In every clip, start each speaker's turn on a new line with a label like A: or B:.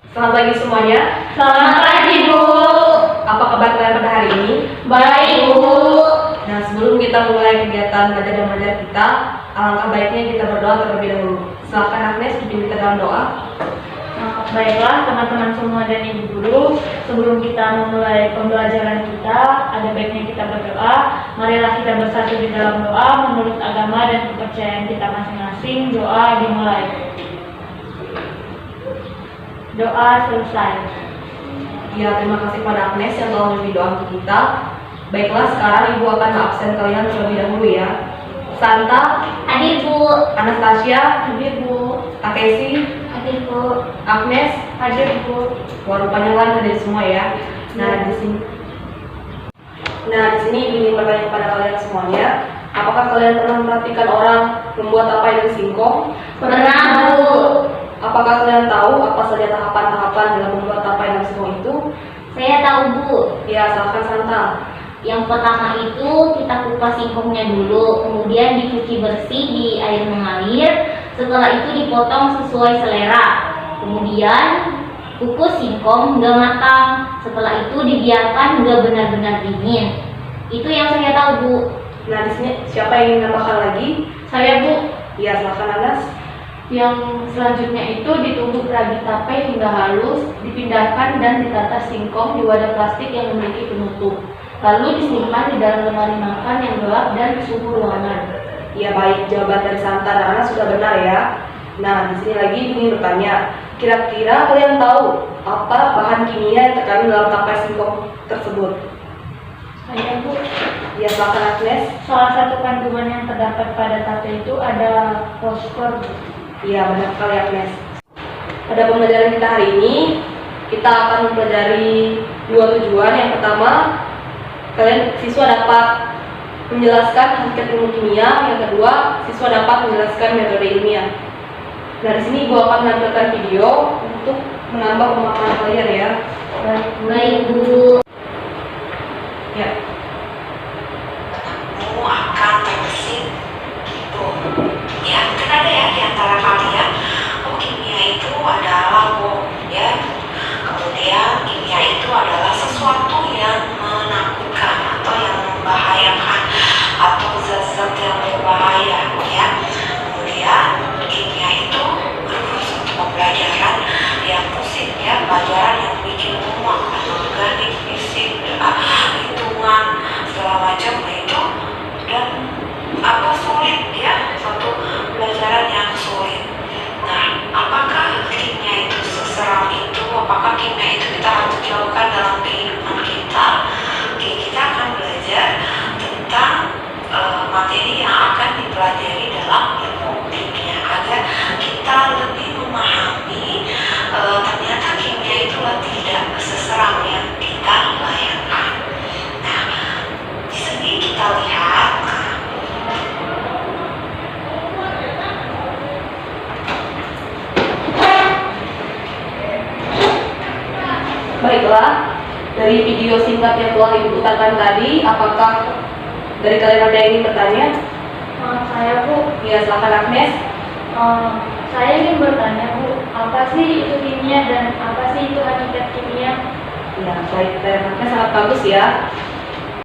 A: Selamat pagi semuanya.
B: Selamat pagi, Bu.
A: Apa kabar kalian pada hari ini?
B: Baik, Bu.
A: Nah, sebelum kita mulai kegiatan belajar dan mengajar kita, alangkah baiknya kita berdoa terlebih dahulu. Silakan Agnes pimpin kita dalam doa.
B: Baiklah teman-teman semua dan ibu guru, sebelum kita memulai pembelajaran kita, ada baiknya kita berdoa. Marilah kita bersatu di dalam doa menurut agama dan kepercayaan kita masing-masing. Doa dimulai. Doa selesai.
A: Ya, terima kasih pada Agnes yang telah memberi doa untuk kita. Baiklah, sekarang Ibu akan absen kalian terlebih dahulu ya. Santa,
B: Hadir, Bu.
A: Anastasia,
B: Hadir, Bu.
A: Takeshi,
B: Hadir, Bu.
A: Agnes,
B: Hadir, Bu.
A: wah rupanya kalian hadir semua ya. Nah, di sini ingin bertanya kepada kalian semuanya, apakah kalian pernah memperhatikan orang membuat apa yang singkong?
B: Pernah, Bu.
A: Apakah kalian tahu apa saja tahapan-tahapan dalam membuat apa yang singkong itu?
B: Saya tahu, Bu.
A: Ya, silakan Santa.
B: Yang pertama itu kita kupas singkongnya dulu, kemudian dicuci bersih di air mengalir. Setelah itu dipotong sesuai selera. Kemudian kukus singkong hingga matang. Setelah itu dibiarkan hingga benar-benar dingin. Itu yang saya tahu, Bu.
A: Nah, di sini siapa yang ingin menambahkan lagi?
B: Saya, Bu.
A: Ya, silakan Anas.
B: Yang selanjutnya itu ditumbuk ragi tape hingga halus, dipindahkan dan ditata singkong di wadah plastik yang memiliki penutup. Lalu disimpan di dalam lemari makan yang gelap dan suhu ruangan.
A: Ya, baik, jawaban dari Santa dan Anas sudah benar ya. Nah, di sini lagi ingin bertanya, kira-kira kalian tahu apa bahan kimia yang terkandung dalam tape singkong tersebut?
B: Saya, Bu.
A: Ya, silakan Agnes.
B: Salah satu kandungan yang terdapat pada tape itu ada fosfor.
A: Iya, benar sekali Agnes. Pada pembelajaran kita hari ini, kita akan mempelajari dua tujuan. Yang pertama, kalian siswa dapat menjelaskan hakikat ilmu kimia. Yang kedua, siswa dapat menjelaskan metode ilmiah. Nah, di sini Ibu akan menampilkan video untuk menambah pemahaman kalian ya.
B: Baik, Bu.
A: Ya.
C: Kamu akan terbesit gitu. Ya, mungkin ada ya di antara kalian, kimia itu adalah bom, ya. Kemudian kimia itu adalah sesuatu yang menakutkan atau yang membahayakan atau zat-zat yang berbahaya, ya. Kemudian kimia itu berkhusus untuk pembelajaran yang pusing, ya, pelajaran yang bikin muak, organik, fisik, hitungan, segala macam itu, dan apa sulit ya, satu pelajaran yang sulit. Nah, apakah kimia itu seseram itu? Apakah kimia itu kita harus jauhkan dalam kehidupan kita? Oke, kita akan belajar tentang materi yang akan dipelajari dalam ilmu kimia agar kita lebih memahami ternyata kimia itulah tidak seseram yang kita bayangkan. Nah, di sini kita lihat.
A: Baiklah, dari video singkat yang telah Ibu putarkan tadi, apakah dari kalian ada yang ingin bertanya?
B: Saya, Bu.
A: Ya, silakan Agnes.
B: Saya ingin bertanya, Bu, apa sih itu kimia dan apa sih itu hakikat kimia?
A: Ya, baik, dari Agnes sangat bagus ya.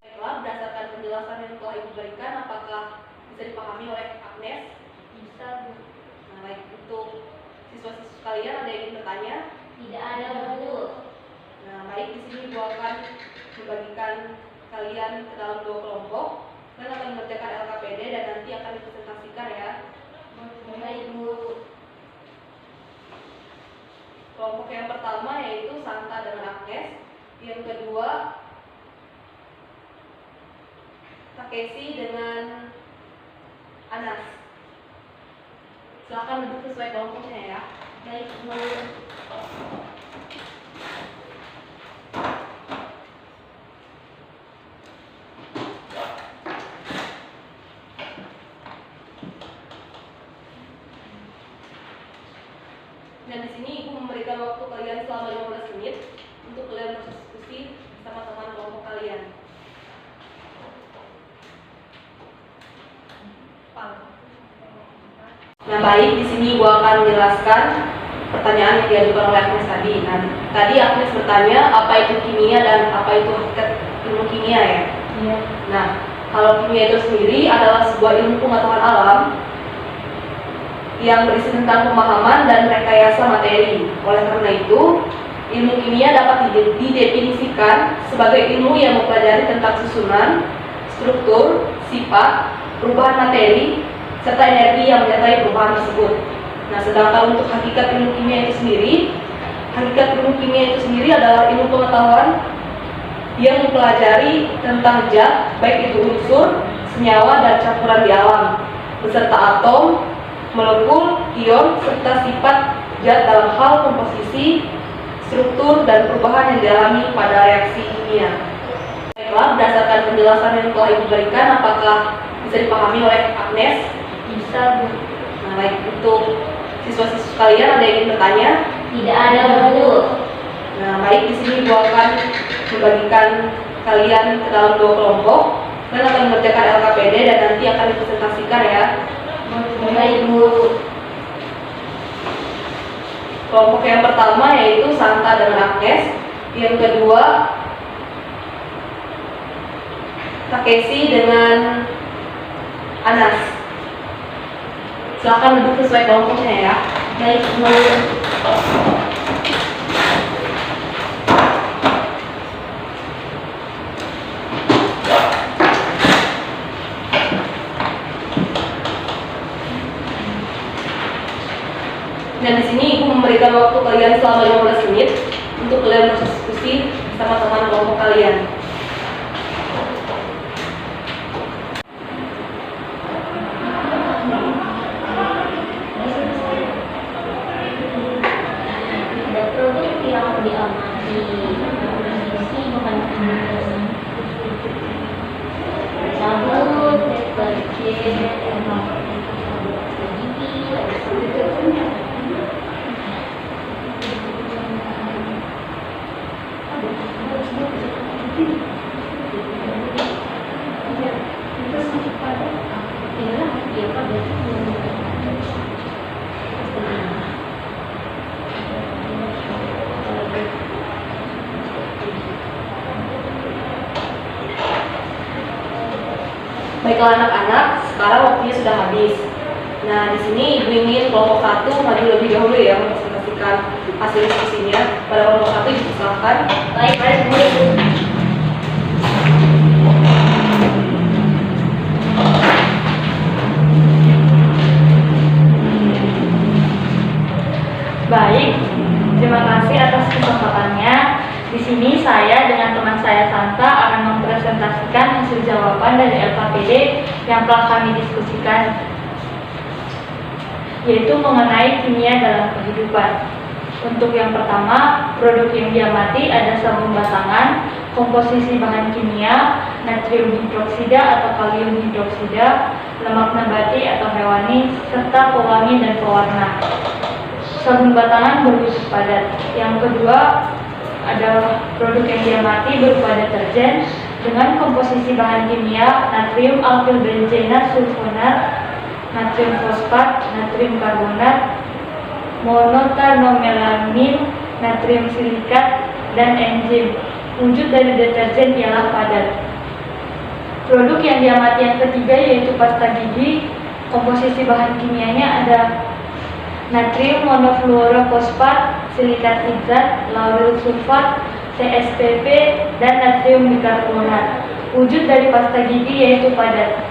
A: Baiklah, berdasarkan penjelasan yang telah Ibu berikan, apakah bisa dipahami oleh Agnes?
B: Bisa, Bu.
A: Nah, baik, untuk siswa-siswa sekalian ada yang ingin bertanya?
B: Tidak ada, Bu.
A: Nah, baik, di sini Ibu akan membagikan kalian ke dalam dua kelompok. Kalian akan mengerjakan LKPD dan nanti akan dipresentasikan ya.
B: Baik, Bu.
A: Kelompok yang pertama yaitu Santa dengan Agnes. Yang kedua Takeshi dengan Anas. Silakan duduk sesuai kelompoknya ya.
B: Baik, Bu.
A: Dan di sini Ibu memberikan waktu kalian selama 15 menit untuk kalian berdiskusi bersama teman kelompok kalian. Nah, baik, di sini Ibu akan menjelaskan pertanyaan yang diajukan oleh Agnes tadi. Nah, tadi Agnes bertanya apa itu kimia dan apa itu hakikat ilmu kimia ya.
B: Iya.
A: Nah, kalau kimia itu sendiri adalah sebuah ilmu pengetahuan alam yang berisi tentang pemahaman dan rekayasa materi. Oleh karena itu, ilmu kimia dapat didefinisikan sebagai ilmu yang mempelajari tentang susunan, struktur, sifat, perubahan materi, serta energi yang menyertai perubahan tersebut. Nah, sedangkan untuk hakikat ilmu kimia itu sendiri, hakikat ilmu kimia itu sendiri adalah ilmu pengetahuan yang mempelajari tentang zat, baik itu unsur, senyawa, dan campuran di alam, beserta atom, molekul, ion, serta sifat zat dalam hal komposisi, struktur, dan perubahan yang dialami pada reaksi kimia. Baiklah, berdasarkan penjelasan yang telah Ibu berikan, apakah bisa dipahami oleh Agnes?
B: Bisa, Bu.
A: Nah, baik, untuk siswa-siswa sekalian ada yang ingin bertanya?
B: Tidak ada, Bu.
A: Nah, baik, di sini Ibu akan membagikan kalian ke dalam 2 kelompok. Kalian akan mengerjakan LKPD dan nanti akan dipresentasikan ya.
B: Baik, Bu.
A: Kelompok yang pertama yaitu Santa dan Agnes, yang kedua Takeshi dengan Anas. Silakan duduk sesuai kelompoknya ya.
B: Baik, Bu.
A: Dan di sini Ibu memberikan waktu kalian selama 15 menit untuk kalian berdiskusi sama teman kelompok kalian.
B: Ada produk yang diamati komposisi bahan kimia, sabun, deterjen,
A: Baiklah anak-anak, sekarang waktunya sudah habis. Nah, di sini Ibu ingin kelompok 1 maju lebih dahulu ya mempresentasikan hasil diskusinya. Pada kelompok 1 Ibu silakan.
B: baik, Bu.
D: Baik, terima kasih atas kesempatannya. Di sini saya dengan teman saya Santa akan mempresentasikan hasil jawaban dari LKPD yang telah kami diskusikan, yaitu mengenai kimia dalam kehidupan. Untuk yang pertama, produk yang diamati ada sabun batangan, komposisi bahan kimia, natrium hidroksida atau kalium hidroksida, lemak nabati atau hewani, serta pewangi dan pewarna. Sabun batangan berwujud padat. Yang kedua adalah produk yang diamati berupa deterjen dengan komposisi bahan kimia natrium alkyl benzenat sulfonat, natrium fosfat, natrium karbonat, monotanomelamin, natrium silikat, dan enzim. Wujud dari deterjen ialah padat. Produk yang diamati yang ketiga yaitu pasta gigi. Komposisi bahan kimianya ada natrium monofluorofosfat, silikat hidrat, lauril sulfat, CSPP, dan natrium bikarbonat. Wujud dari pasta gigi yaitu padat.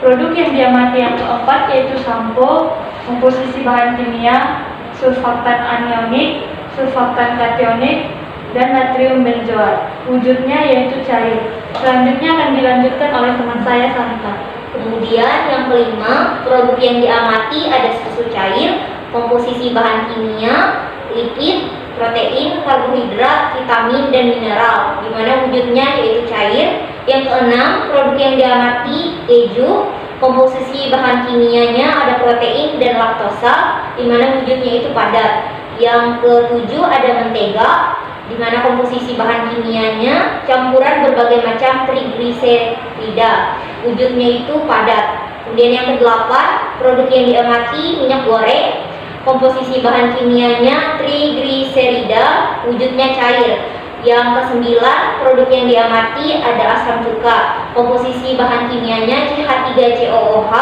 D: Produk yang diamati yang keempat yaitu sampo. Komposisi bahan kimia surfaktan anionik, surfaktan kationik, dan natrium benzoat. Wujudnya yaitu cair. Selanjutnya akan dilanjutkan oleh teman saya Santa.
B: Kemudian yang kelima, produk yang diamati ada susu cair, komposisi bahan kimia, lipid, protein, karbohidrat, vitamin, dan mineral, di mana wujudnya yaitu cair. Yang keenam, produk yang diamati keju, komposisi bahan kimianya ada protein dan laktosa, di mana wujudnya itu padat. Yang ketujuh ada mentega, di mana komposisi bahan kimianya campuran berbagai macam trigliserida, wujudnya itu padat. Kemudian yang kedelapan, produk yang diamati minyak goreng, Komposisi bahan kimianya trigliserida, wujudnya cair. Yang kesembilan, produk yang diamati ada asam cuka. Komposisi bahan kimianya CH3COOH,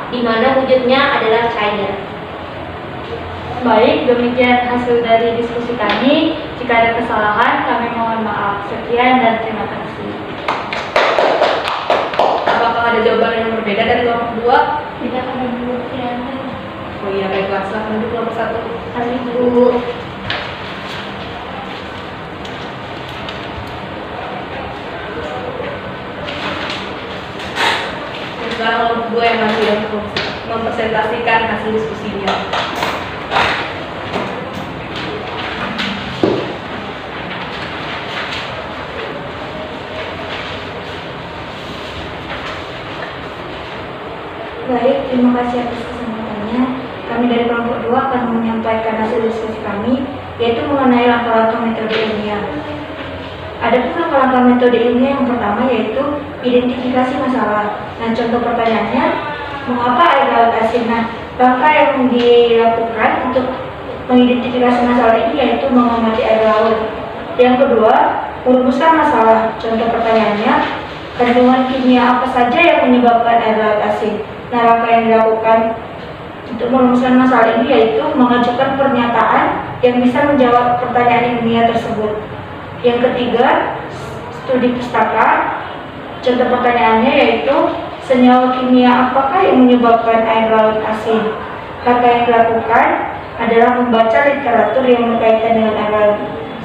B: di mana wujudnya adalah cair.
D: Baik, demikian hasil dari diskusi kami. Jika ada kesalahan, kami mohon maaf. Sekian dan terima kasih.
A: Apakah ada jawaban yang berbeda dari kelompok 2?
B: Tidak ada dulu kiranya.
A: Oh iya, baiklah, silakan untuk kelompok 1.
B: Kasih dulu.
A: Sekarang kelompok 2 yang masih mempresentasikan hasil diskusinya.
E: Baik, terima kasih atas kesempatannya. Kami dari kelompok 2 akan menyampaikan hasil diskusi kami, yaitu mengenai langkah-langkah metode ilmiah. Adapun langkah-langkah metode ilmiah yang pertama yaitu identifikasi masalah. Nah, contoh pertanyaannya, mengapa air laut asin? Nah, langkah yang dilakukan untuk mengidentifikasi masalah ini yaitu mengamati air laut. Yang kedua, merumuskan masalah. Contoh pertanyaannya, kandungan kimia apa saja yang menyebabkan air laut asin? Nah, langkah yang dilakukan untuk merumuskan masalah ini yaitu mengajukan pernyataan yang bisa menjawab pertanyaan ilmiah tersebut. Yang ketiga, studi pustaka. Contoh pertanyaannya yaitu senyawa kimia apakah yang menyebabkan air laut asin? Langkah yang dilakukan adalah membaca literatur yang berkaitan dengan air laut.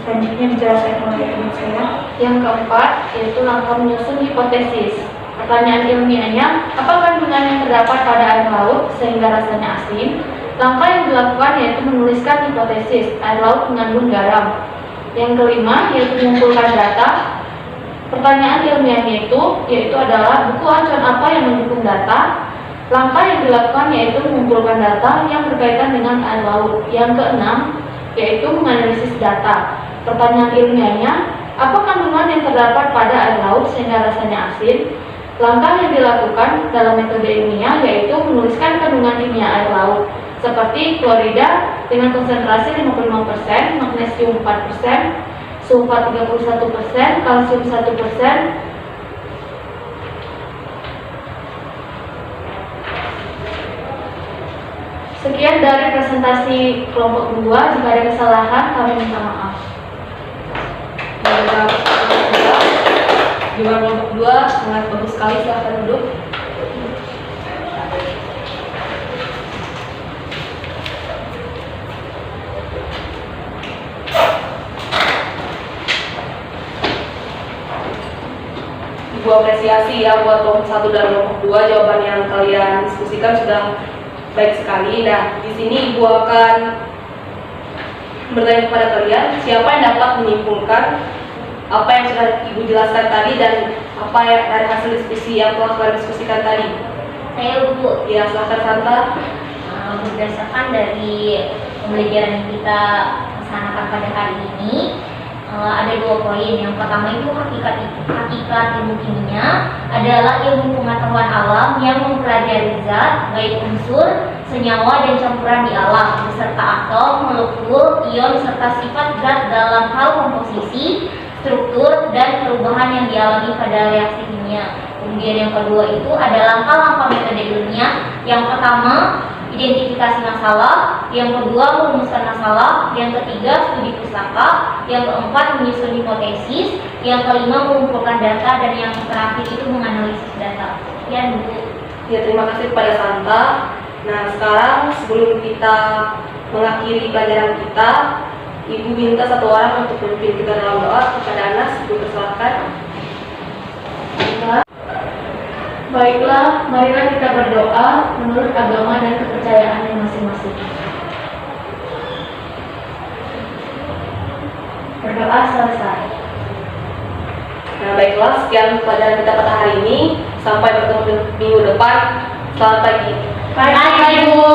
E: Selanjutnya dijelaskan oleh teman saya.
D: Yang keempat, yaitu langkah menyusun hipotesis. Pertanyaan ilmiahnya, apa kandungan yang terdapat pada air laut sehingga rasanya asin? Langkah yang dilakukan yaitu menuliskan hipotesis, air laut mengandung garam. Yang kelima, yaitu mengumpulkan data. Pertanyaan ilmiahnya yaitu adalah buku acuan apa yang mendukung data. Langkah yang dilakukan yaitu mengumpulkan data yang berkaitan dengan air laut. Yang keenam, yaitu menganalisis data. Pertanyaan ilmiahnya, apa kandungan yang terdapat pada air laut sehingga rasanya asin? Langkah yang dilakukan dalam metode ilmiah yaitu menuliskan kandungan kimia air laut seperti klorida dengan konsentrasi 55%, magnesium 4%, sulfat 31%, kalsium 1%. Sekian dari presentasi kelompok 2. Jika ada kesalahan, kami minta maaf.
A: Jawaban kelompok 2 sangat bagus sekali, silahkan duduk. Ibu apresiasi ya buat kelompok 1 dan kelompok 2, jawaban yang kalian diskusikan sudah baik sekali. Nah, di sini Ibu akan bertanya kepada kalian, siapa yang dapat menyimpulkan apa yang sudah Ibu jelaskan tadi dan apa yang dari hasil diskusi yang telah kalian diskusikan tadi?
B: Saya Bu.
A: Ya, silahkan Santa.
B: Berdasarkan dari pembelajaran yang kita laksanakan pada hari ini, ada 2 poin. Yang pertama itu hakikat ilmu kimia adalah ilmu pengetahuan alam yang mempelajari zat, baik unsur, senyawa dan campuran di alam, beserta atom, molekul, ion serta sifat zat dalam hal komposisi, struktur dan perubahan yang dialami pada reaksi kimia. Kemudian yang kedua itu ada langkah-langkah metode ilmiah. Yang pertama, identifikasi masalah. Yang kedua, merumuskan masalah. Yang ketiga, studi pustaka. Yang keempat, menyusun hipotesis. Yang kelima, mengumpulkan data. Dan yang terakhir itu menganalisis data. Sekian Bu.
A: Ya, terima kasih kepada Santa. Nah, sekarang sebelum kita mengakhiri pelajaran kita, Ibu minta satu orang untuk memimpin kita dalam doa. Kepada Anas, Ibu persilakan.
D: Baiklah, marilah kita berdoa menurut agama dan kepercayaan yang masing-masing. Berdoa selesai.
A: Nah, baiklah, sekian pelajaran kita pada hari ini. Sampai bertemu minggu depan. Selamat pagi.
B: Bye, Bu.